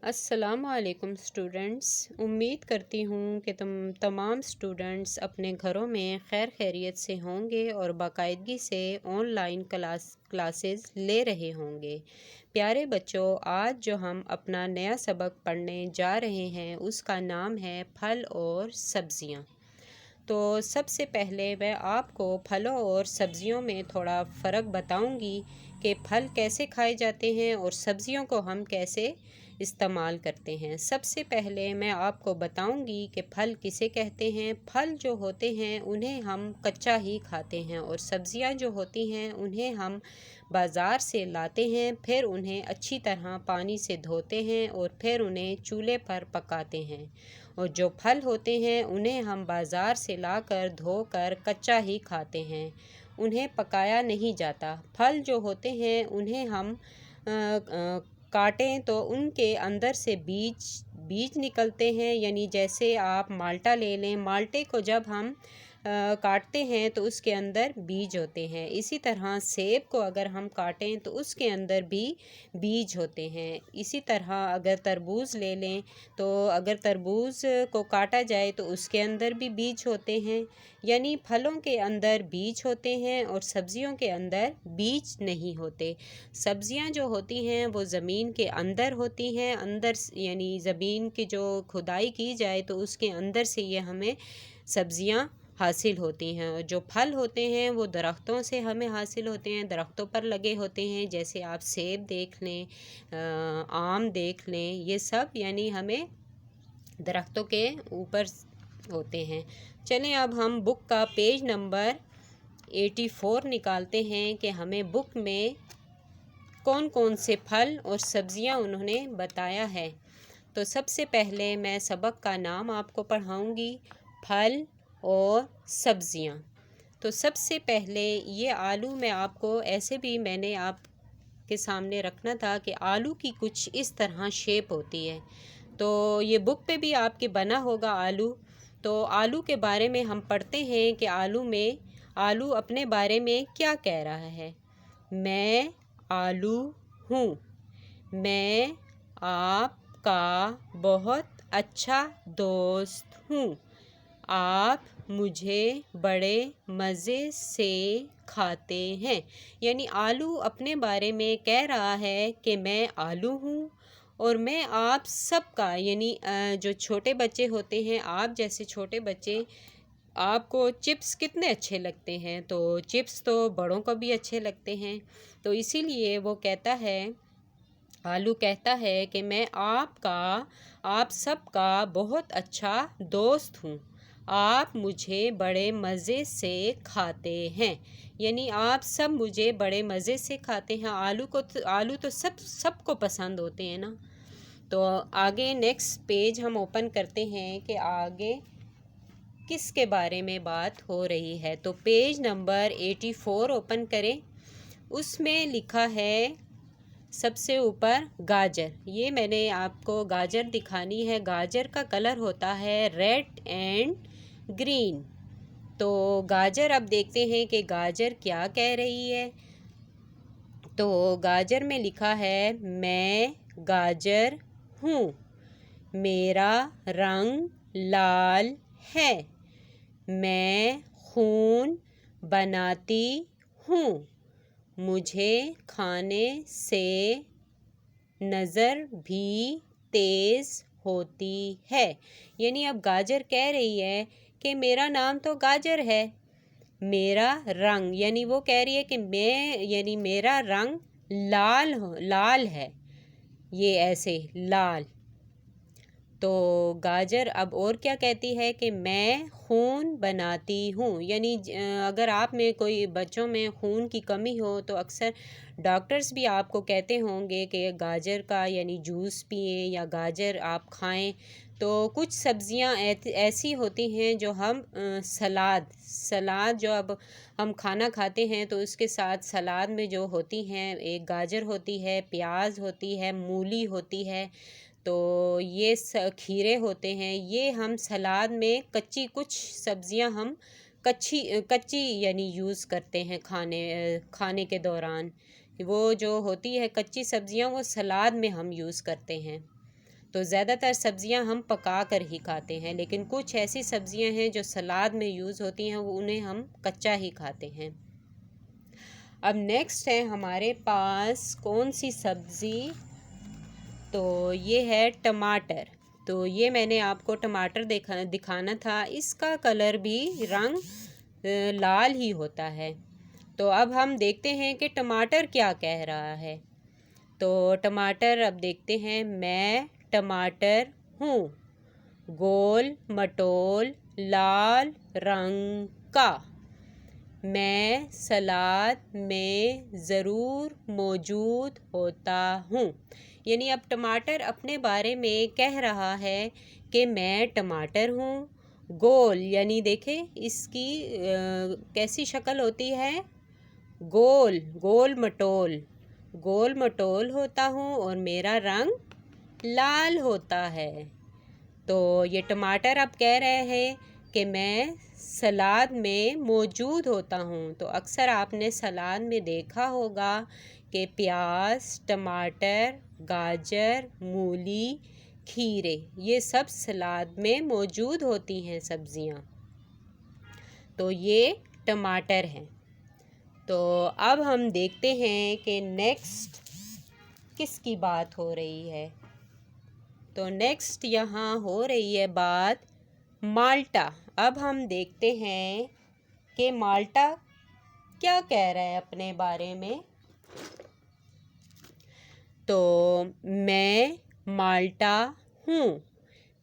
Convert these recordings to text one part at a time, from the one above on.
السلام علیکم اسٹوڈنٹس، امید کرتی ہوں کہ تم تمام اسٹوڈنٹس اپنے گھروں میں خیر خیریت سے ہوں گے اور باقاعدگی سے آن لائن کلاسز لے رہے ہوں گے۔ پیارے بچوں، آج جو ہم اپنا نیا سبق پڑھنے جا رہے ہیں اس کا نام ہے پھل اور سبزیاں۔ تو سب سے پہلے میں آپ کو پھلوں اور سبزیوں میں تھوڑا فرق بتاؤں گی کہ پھل کیسے کھائے جاتے ہیں اور سبزیوں کو ہم کیسے استعمال کرتے ہیں۔ سب سے پہلے میں آپ کو بتاؤں گی کہ پھل کسے کہتے ہیں۔ پھل جو ہوتے ہیں انہیں ہم کچا ہی کھاتے ہیں، اور سبزیاں جو ہوتی ہیں انہیں ہم بازار سے لاتے ہیں، پھر انہیں اچھی طرح پانی سے دھوتے ہیں اور پھر انہیں چولہے پر پکاتے ہیں، اور جو پھل ہوتے ہیں انہیں ہم بازار سے لا کر دھو کر کچا ہی کھاتے ہیں، انہیں پکایا نہیں جاتا۔ پھل جو ہوتے ہیں انہیں ہم کاٹیں تو ان کے اندر سے بیج نکلتے ہیں، یعنی جیسے آپ مالٹا لے لیں، مالٹے کو جب ہم کاٹتے ہیں تو اس کے اندر بیج ہوتے ہیں۔ اسی طرح سیب کو اگر ہم کاٹیں تو اس کے اندر بھی بیج ہوتے ہیں۔ اسی طرح اگر تربوز لے لیں تو اگر تربوز کو کاٹا جائے تو اس کے اندر بھی بیج ہوتے ہیں، یعنی پھلوں کے اندر بیج ہوتے ہیں اور سبزیوں کے اندر بیج نہیں ہوتے۔ سبزیاں جو ہوتی ہیں وہ زمین کے اندر ہوتی ہیں، یعنی زمین کی جو کھدائی کی جائے تو اس کے اندر سے یہ ہمیں سبزیاں حاصل ہوتی ہیں، اور جو پھل ہوتے ہیں وہ درختوں سے ہمیں حاصل ہوتے ہیں، درختوں پر لگے ہوتے ہیں، جیسے آپ سیب دیکھ لیں، آم دیکھ لیں، یہ سب یعنی ہمیں درختوں کے اوپر ہوتے ہیں۔ چلیں اب ہم بک کا پیج نمبر 84 نکالتے ہیں کہ ہمیں بک میں کون کون سے پھل اور سبزیاں انہوں نے بتایا ہے۔ تو سب سے پہلے میں سبق کا نام آپ کو پڑھاؤں گی، پھل اور سبزیاں۔ تو سب سے پہلے یہ آلو میں آپ کو ایسے بھی میں نے آپ کے سامنے رکھنا تھا کہ آلو کی کچھ اس طرح شیپ ہوتی ہے، تو یہ بک پہ بھی آپ کے بنا ہوگا آلو۔ تو آلو کے بارے میں ہم پڑھتے ہیں کہ آلو اپنے بارے میں کیا کہہ رہا ہے۔ میں آلو ہوں، میں آپ کا بہت اچھا دوست ہوں، آپ مجھے بڑے مزے سے کھاتے ہیں۔ یعنی آلو اپنے بارے میں کہہ رہا ہے کہ میں آلو ہوں اور میں آپ سب کا، یعنی جو چھوٹے بچے ہوتے ہیں، آپ جیسے چھوٹے بچے، آپ کو چپس کتنے اچھے لگتے ہیں، تو چپس تو بڑوں کو بھی اچھے لگتے ہیں، تو اسی لیے وہ کہتا ہے، آلو کہتا ہے کہ میں آپ سب کا بہت اچھا دوست ہوں، آپ مجھے بڑے مزے سے کھاتے ہیں، یعنی آپ سب مجھے بڑے مزے سے کھاتے ہیں۔ آلو تو سب کو پسند ہوتے ہیں نا۔ تو آگے نیکسٹ پیج ہم اوپن کرتے ہیں کہ آگے کس کے بارے میں بات ہو رہی ہے۔ تو پیج نمبر 84 اوپن کریں، اس میں لکھا ہے سب سے اوپر گاجر۔ یہ میں نے آپ کو گاجر دکھانی ہے۔ گاجر کا کلر ہوتا ہے ریڈ اینڈ گرین۔ تو گاجر اب دیکھتے ہیں کہ گاجر کیا کہہ رہی ہے۔ تو گاجر میں لکھا ہے، میں گاجر ہوں، میرا رنگ لال ہے، میں خون بناتی ہوں، مجھے کھانے سے نظر بھی تیز ہوتی ہے۔ یعنی اب گاجر کہہ رہی ہے کہ میرا نام تو گاجر ہے، میرا رنگ، یعنی وہ کہہ رہی ہے کہ یعنی میرا رنگ لال ہے، یہ ایسے لال۔ تو گاجر اب اور کیا کہتی ہے کہ میں خون بناتی ہوں، یعنی اگر آپ میں کوئی بچوں میں خون کی کمی ہو تو اکثر ڈاکٹرز بھی آپ کو کہتے ہوں گے کہ گاجر کا یعنی جوس پئیں یا گاجر آپ کھائیں۔ تو کچھ سبزیاں ایسی ہوتی ہیں جو ہم سلاد جو اب ہم کھانا کھاتے ہیں تو اس کے ساتھ سلاد میں جو ہوتی ہیں، ایک گاجر ہوتی ہے، پیاز ہوتی ہے، مولی ہوتی ہے، تو یہ کھیرے ہوتے ہیں، یہ ہم سلاد میں کچھ سبزیاں ہم کچی یعنی یوز کرتے ہیں کھانے کے دوران، وہ جو ہوتی ہے کچی سبزیاں وہ سلاد میں ہم یوز کرتے ہیں۔ تو زیادہ تر سبزیاں ہم پکا کر ہی کھاتے ہیں، لیکن کچھ ایسی سبزیاں ہیں جو سلاد میں یوز ہوتی ہیں، وہ انہیں ہم کچا ہی کھاتے ہیں۔ اب نیکسٹ ہے ہمارے پاس کون سی سبزی، تو یہ ہے ٹماٹر۔ تو یہ میں نے آپ کو ٹماٹر دکھانا تھا، اس کا کلر بھی رنگ لال ہی ہوتا ہے۔ تو اب ہم دیکھتے ہیں کہ ٹماٹر کیا کہہ رہا ہے۔ تو ٹماٹر اب دیکھتے ہیں، میں ٹماٹر ہوں، گول مٹول لال رنگ کا، میں سلاد میں ضرور موجود ہوتا ہوں۔ یعنی اب ٹماٹر اپنے بارے میں کہہ رہا ہے کہ میں ٹماٹر ہوں، گول یعنی دیکھیں اس کی کیسی شکل ہوتی ہے، گول گول مٹول ہوتا ہوں اور میرا رنگ لال ہوتا ہے۔ تو یہ ٹماٹر اب کہہ رہے ہیں کہ میں سلاد میں موجود ہوتا ہوں۔ تو اکثر آپ نے سلاد میں دیکھا ہوگا کہ پیاز، ٹماٹر، گاجر، مولی، کھیرے، یہ سب سلاد میں موجود ہوتی ہیں سبزیاں۔ تو یہ ٹماٹر ہیں۔ تو اب ہم دیکھتے ہیں کہ نیکسٹ کس کی بات ہو رہی ہے۔ تو نیکسٹ یہاں ہو رہی ہے بات مالٹا۔ اب ہم دیکھتے ہیں کہ مالٹا کیا کہہ رہا ہے اپنے بارے میں۔ تو میں مالٹا ہوں،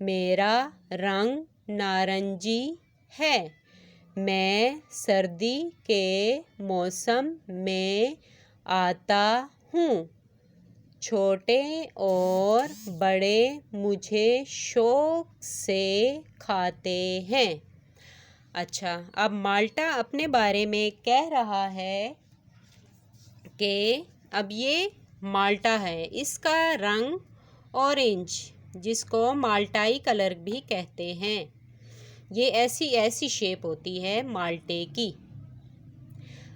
میرا رنگ نارنجی ہے، میں سردی کے موسم میں آتا ہوں، چھوٹے اور بڑے مجھے شوق سے کھاتے ہیں۔ اچھا، اب مالٹا اپنے بارے میں کہہ رہا ہے کہ اب یہ مالٹا ہے، اس کا رنگ اورنج، جس کو مالٹائی کلر بھی کہتے ہیں، یہ ایسی شیپ ہوتی ہے مالٹے کی۔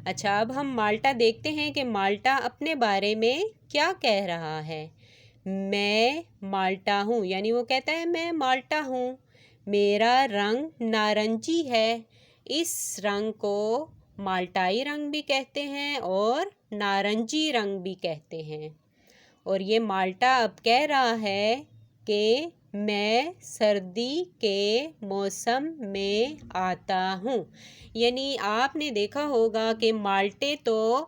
اچھا، اب ہم مالٹا دیکھتے ہیں کہ مالٹا اپنے بارے میں کیا کہہ رہا ہے۔ میں مالٹا ہوں، یعنی وہ کہتا ہے میں مالٹا ہوں، میرا رنگ نارنجی ہے۔ اس رنگ کو مالٹائی رنگ بھی کہتے ہیں اور نارنجی رنگ بھی کہتے ہیں۔ اور یہ مالٹا اب کہہ رہا ہے کہ میں سردی کے موسم میں آتا ہوں۔ یعنی آپ نے دیکھا ہوگا کہ مالٹے تو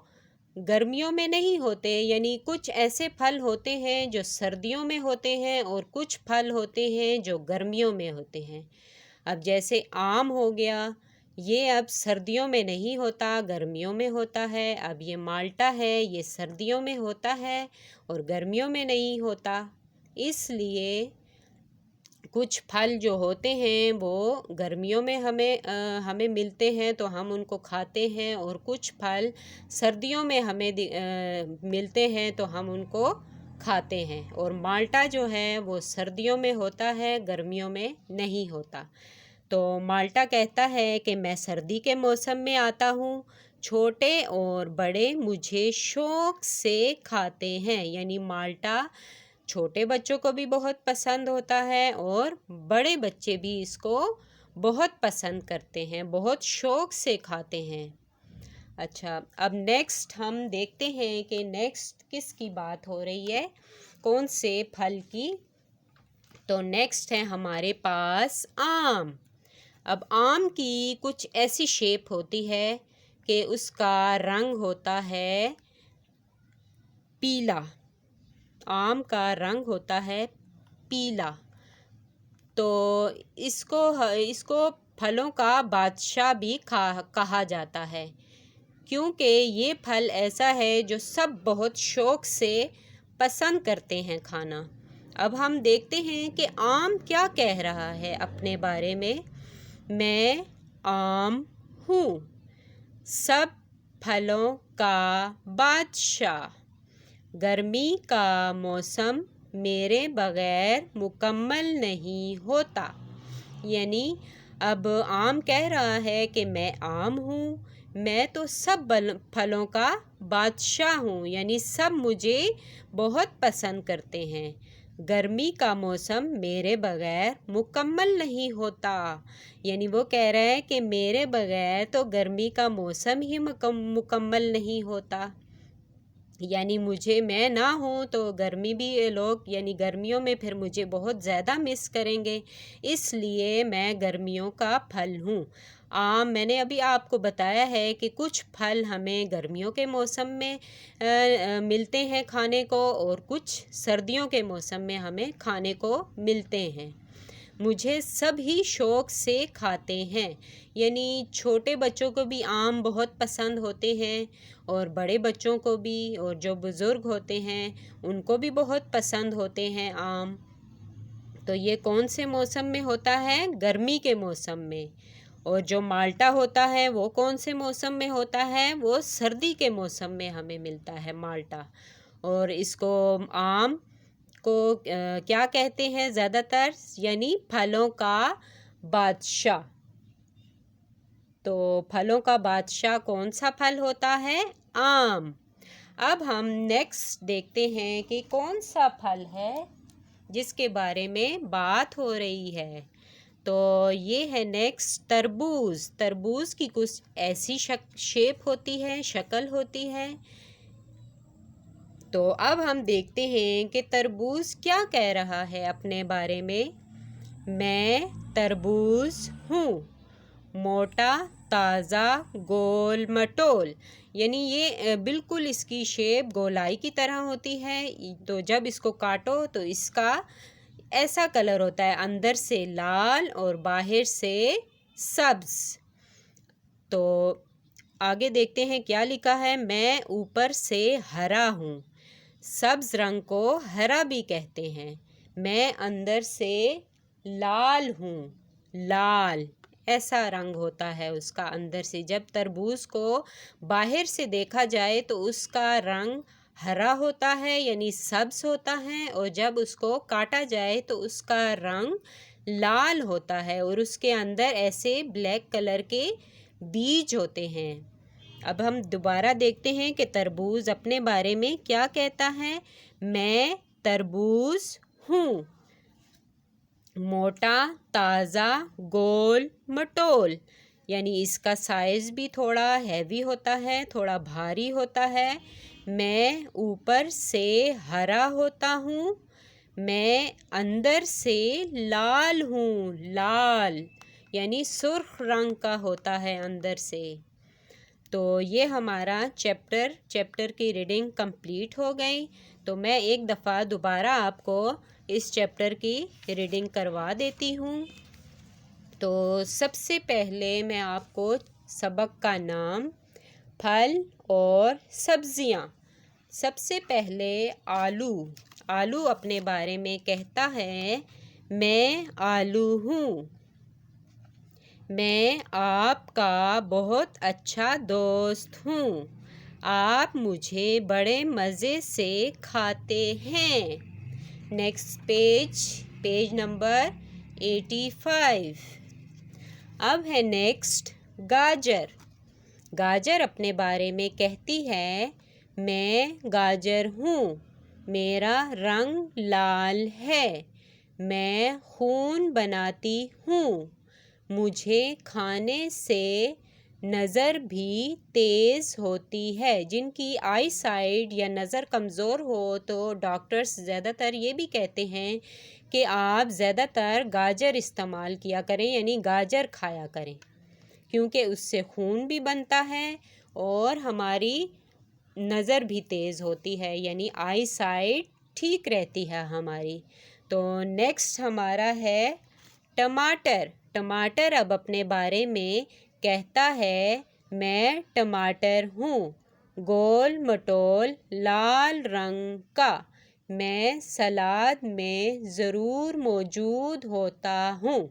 گرمیوں میں نہیں ہوتے، یعنی کچھ ایسے پھل ہوتے ہیں جو سردیوں میں ہوتے ہیں اور کچھ پھل ہوتے ہیں جو گرمیوں میں ہوتے ہیں۔ اب جیسے آم ہو گیا، یہ اب سردیوں میں نہیں ہوتا، گرمیوں میں ہوتا ہے۔ اب یہ مالٹا ہے، یہ سردیوں میں ہوتا ہے اور گرمیوں میں نہیں ہوتا۔ اس لیے کچھ پھل جو ہوتے ہیں وہ گرمیوں میں ہمیں ملتے ہیں تو ہم ان کو کھاتے ہیں، اور کچھ پھل سردیوں میں ہمیں ملتے ہیں تو ہم ان کو کھاتے ہیں۔ اور مالٹا جو ہے وہ سردیوں میں ہوتا ہے، گرمیوں میں نہیں ہوتا۔ تو مالٹا کہتا ہے کہ میں سردی کے موسم میں آتا ہوں، چھوٹے اور بڑے مجھے شوق سے کھاتے ہیں۔ یعنی مالٹا چھوٹے بچوں کو بھی بہت پسند ہوتا ہے اور بڑے بچے بھی اس کو بہت پسند کرتے ہیں، بہت شوق سے کھاتے ہیں۔ اچھا، اب نیکسٹ ہم دیکھتے ہیں کہ نیکسٹ کس کی بات ہو رہی ہے، کون سے پھل کی۔ تو نیکسٹ ہے ہمارے پاس آم۔ اب آم کی کچھ ایسی شیپ ہوتی ہے کہ اس کا رنگ ہوتا ہے پیلا، آم کا رنگ ہوتا ہے پیلا۔ تو اس کو پھلوں کا بادشاہ بھی کہا جاتا ہے، کیونکہ یہ پھل ایسا ہے جو سب بہت شوق سے پسند کرتے ہیں کھانا۔ اب ہم دیکھتے ہیں کہ آم کیا کہہ رہا ہے اپنے بارے میں۔ میں آم ہوں، سب پھلوں کا بادشاہ، گرمی کا موسم میرے بغیر مکمل نہیں ہوتا۔ یعنی اب آم کہہ رہا ہے کہ میں آم ہوں، میں تو سب پھلوں کا بادشاہ ہوں، یعنی سب مجھے بہت پسند کرتے ہیں، گرمی کا موسم میرے بغیر مکمل نہیں ہوتا، یعنی وہ کہہ رہا ہے کہ میرے بغیر تو گرمی کا موسم ہی مکمل نہیں ہوتا، یعنی میں نہ ہوں تو گرمی بھی لوگ یعنی گرمیوں میں پھر مجھے بہت زیادہ مس کریں گے، اس لیے میں گرمیوں کا پھل ہوں۔ آم میں نے ابھی آپ کو بتایا ہے کہ کچھ پھل ہمیں گرمیوں کے موسم میں ملتے ہیں کھانے کو، اور کچھ سردیوں کے موسم میں ہمیں کھانے کو ملتے ہیں۔ مجھے سب ہی شوق سے کھاتے ہیں، یعنی چھوٹے بچوں کو بھی آم بہت پسند ہوتے ہیں، اور بڑے بچوں کو بھی، اور جو بزرگ ہوتے ہیں ان کو بھی بہت پسند ہوتے ہیں آم۔ تو یہ کون سے موسم میں ہوتا ہے؟ گرمی کے موسم میں۔ اور جو مالٹا ہوتا ہے وہ کون سے موسم میں ہوتا ہے؟ وہ سردی کے موسم میں ہمیں ملتا ہے مالٹا۔ اور اس کو آم کو کیا کہتے ہیں زیادہ تر؟ یعنی پھلوں کا بادشاہ۔ تو پھلوں کا بادشاہ کون سا پھل ہوتا ہے؟ آم۔ اب ہم نیکسٹ دیکھتے ہیں کہ کون سا پھل ہے جس کے بارے میں بات ہو رہی ہے۔ تو یہ ہے نیکسٹ تربوز۔ تربوز کی کچھ ایسی شیپ ہوتی ہے، شکل ہوتی ہے۔ تو اب ہم دیکھتے ہیں کہ تربوز کیا کہہ رہا ہے اپنے بارے میں۔ میں تربوز ہوں، موٹا، تازہ، گول مٹول، یعنی یہ بالکل اس کی شیپ گولائی کی طرح ہوتی ہے، تو جب اس کو کاٹو تو اس کا ایسا کلر ہوتا ہے، اندر سے لال اور باہر سے سبز۔ تو آگے دیکھتے ہیں کیا لکھا ہے۔ میں اوپر سے ہرا ہوں، سبز رنگ کو ہرا بھی کہتے ہیں۔ میں اندر سے لال ہوں، لال ایسا رنگ ہوتا ہے اس کا اندر سے۔ جب تربوز کو باہر سے دیکھا جائے تو اس کا رنگ ہرا ہوتا ہے، یعنی سبز ہوتا ہے، اور جب اس کو کاٹا جائے تو اس کا رنگ لال ہوتا ہے، اور اس کے اندر ایسے بلیک کلر کے بیج ہوتے ہیں۔ اب ہم دوبارہ دیکھتے ہیں کہ تربوز اپنے بارے میں کیا کہتا ہے۔ میں تربوز ہوں، موٹا، تازہ، گول مٹول، یعنی اس کا سائز بھی تھوڑا ہیوی ہوتا ہے، تھوڑا بھاری ہوتا ہے۔ میں اوپر سے ہرا ہوتا ہوں، میں اندر سے لال ہوں، لال یعنی سرخ رنگ کا ہوتا ہے اندر سے۔ تو یہ ہمارا چیپٹر کی ریڈنگ کمپلیٹ ہو گئی۔ تو میں ایک دفعہ دوبارہ آپ کو اس چیپٹر کی ریڈنگ کروا دیتی ہوں۔ تو سب سے پہلے میں آپ کو سبق کا نام، پھل اور سبزیاں۔ سب سے پہلے آلو۔ آلو اپنے بارے میں کہتا ہے، میں آلو ہوں، میں آپ کا بہت اچھا دوست ہوں، آپ مجھے بڑے مزے سے کھاتے ہیں۔ Next page number 85۔ اب ہے نیکسٹ گاجر۔ گاجر اپنے بارے میں کہتی ہے، میں گاجر ہوں، میرا رنگ لال ہے، میں خون بناتی ہوں، مجھے کھانے سے نظر بھی تیز ہوتی ہے۔ جن کی آئی سائٹ یا نظر کمزور ہو تو ڈاکٹرز زیادہ تر یہ بھی کہتے ہیں کہ آپ زیادہ تر گاجر استعمال کیا کریں، یعنی گاجر کھایا کریں، کیونکہ اس سے خون بھی بنتا ہے اور ہماری نظر بھی تیز ہوتی ہے، یعنی آئی سائٹ ٹھیک رہتی ہے ہماری۔ تو نیکسٹ ہمارا ہے ٹماٹر۔ ٹماٹر اب اپنے بارے میں کہتا ہے، میں ٹماٹر ہوں، گول مٹول، لال رنگ کا، میں سلاد میں ضرور موجود ہوتا ہوں۔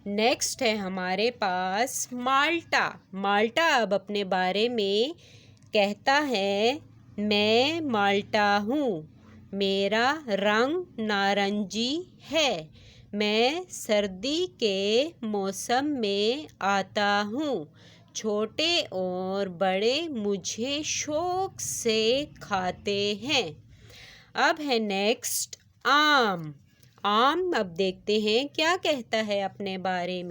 نیکسٹ ہے ہمارے پاس مالٹا۔ مالٹا اب اپنے بارے میں کہتا ہے، میں مالٹا ہوں، میرا رنگ نارنجی ہے، میں سردی کے موسم میں آتا ہوں، چھوٹے اور بڑے مجھے شوق سے کھاتے ہیں۔ اب ہے نیکسٹ آم. آم اب دیکھتے ہیں کیا کہتا ہے اپنے بارے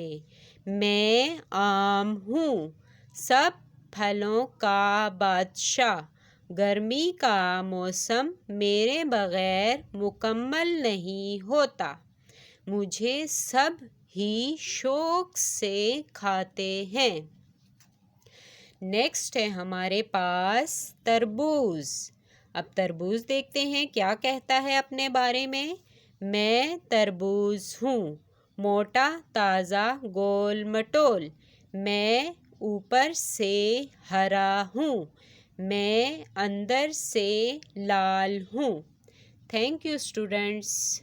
میں آم ہوں سب پھلوں کا بادشاہ. گرمی کا موسم میرے بغیر مکمل نہیں ہوتا. مجھے سب ہی شوق سے کھاتے ہیں. نیکسٹ ہے ہمارے پاس تربوز. اب تربوز دیکھتے ہیں کیا کہتا ہے اپنے بارے میں تربوز ہوں موٹا تازہ گول مٹول. میں اوپر سے ہرا ہوں. میں اندر سے لال ہوں. Thank you students.